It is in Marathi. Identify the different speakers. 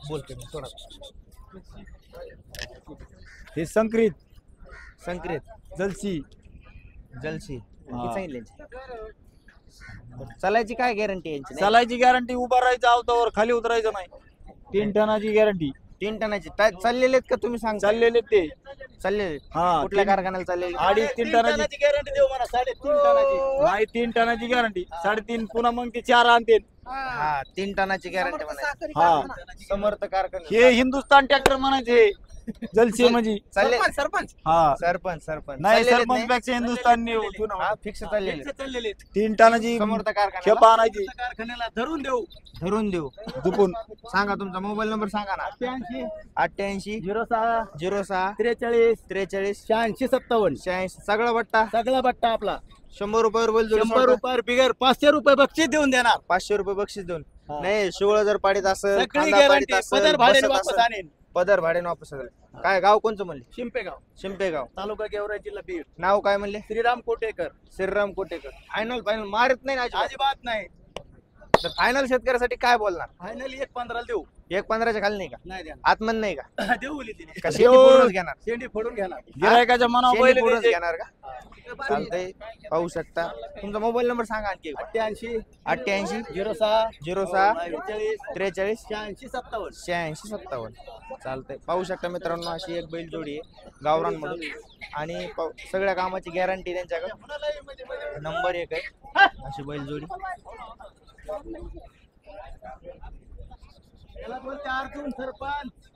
Speaker 1: बोलतो मी थोडा.
Speaker 2: हे संक्रित
Speaker 1: संक्रित
Speaker 2: जलसी
Speaker 1: जलसी
Speaker 2: हा.
Speaker 1: किती सांगितले यांचे? चालायची काय गॅरंटी यांची नाही?
Speaker 2: चालायची गॅरंटी, उभा राहायचं आवतावर, खाली उतरायचं नाही. 3 टनाची गॅरंटी.
Speaker 1: 3 टनाची चाललेले आहेत का तुम्ही सांग?
Speaker 2: चाललेले ते
Speaker 1: चाललेले
Speaker 2: हा.
Speaker 1: कुठल्या कारखान्याला चाललेले?
Speaker 2: 2.5-3 टनाची
Speaker 3: गॅरंटी देऊ मला 3.5 टनाची.
Speaker 2: नाही, 3 टनाची गॅरंटी. 3.5 पुन्हा मग ते 4 आणते.
Speaker 1: हा 3 टनाची गॅरंटी म्हणायची.
Speaker 2: हा.
Speaker 1: समर्थ कारखाना
Speaker 2: हे हिंदुस्तान ट्रॅक्टर म्हणायचे जलसी म्हणजे.
Speaker 1: चालले
Speaker 3: सरपंच
Speaker 2: हा.
Speaker 1: सरपंच
Speaker 2: नाही,
Speaker 1: चाललेले
Speaker 2: सरपंच पेक्षा हिंदुस्तान
Speaker 1: फिक्स चाललेले.
Speaker 3: चाललेले
Speaker 2: 3 टनाची
Speaker 1: समर्थ कारखाना
Speaker 2: खेप आणायची
Speaker 3: कारखान्याला धरून देऊ.
Speaker 1: धरून देऊ.
Speaker 2: दुपून.
Speaker 1: सांगा तुमचा मोबाईल नंबर सांगा ना. 88
Speaker 3: 06
Speaker 1: 06
Speaker 3: 43
Speaker 1: 43
Speaker 3: 86 57
Speaker 1: 86 सगळा बट्टा
Speaker 3: सगळा बट्टा आपला.
Speaker 1: 100 रुपयावर बैल जोडी
Speaker 3: 100
Speaker 1: सोडता.
Speaker 3: रुपये बिगर 500 रुपये बक्षीस देऊन देणार.
Speaker 1: 500 रुपये बक्षीस देऊन.
Speaker 3: हा.
Speaker 1: नाही शिवळ जर पाडीत असेल
Speaker 3: सगळी
Speaker 1: खांदा पाडीत
Speaker 3: गॅरंटी
Speaker 1: असेल,
Speaker 3: पदर भाड्याने
Speaker 1: बसत
Speaker 3: वापस
Speaker 1: असेल,
Speaker 3: आणेन.
Speaker 1: पदर भाड्याने वापस असेल. काय गाव कोणचं म्हणले?
Speaker 3: शिंपेगाव
Speaker 1: शिंपेगाव.
Speaker 3: तालुका गेवराई जिल्हा बीड.
Speaker 1: नाव काय म्हणले?
Speaker 3: श्रीराम कोटेकर.
Speaker 1: श्रीराम कोटेकर. फायनल मारत नाही ना अजिबात.
Speaker 3: अजिबात नाही.
Speaker 1: तर फायनल शेतकऱ्यासाठी काय बोलणार?
Speaker 3: फायनली 1.15 देऊ.
Speaker 1: 1.15च्या खाली नाही का?
Speaker 3: नाही द्या.
Speaker 1: आतमन नाही का?
Speaker 3: देऊ बोली तिने.
Speaker 1: का शेती पूर्णच घेणार?
Speaker 3: शेंडी फोडून घेणार.
Speaker 2: गिरायकाच्या मनावर
Speaker 1: शेती
Speaker 2: बैल
Speaker 1: पूर्णच
Speaker 2: द्यायचे.
Speaker 1: घेणार का? चालतंय, पाहू शकता. तुमचा मोबाईल नंबर सांगा आणखी एकदा.
Speaker 3: 88
Speaker 1: 88
Speaker 3: 06
Speaker 1: 06
Speaker 3: 43
Speaker 1: 43
Speaker 3: 86 57.
Speaker 1: 86 57. चालतंय, पाहू शकता मित्रांनो, अशी एक बैल जोडी आहे गावरांमधून आणि सगळ्या कामाची गॅरंटी त्यांच्याकडे. नंबर 1 आहे अशी बैल जोडी.
Speaker 3: याला बोलते अर्जुन सरपंच.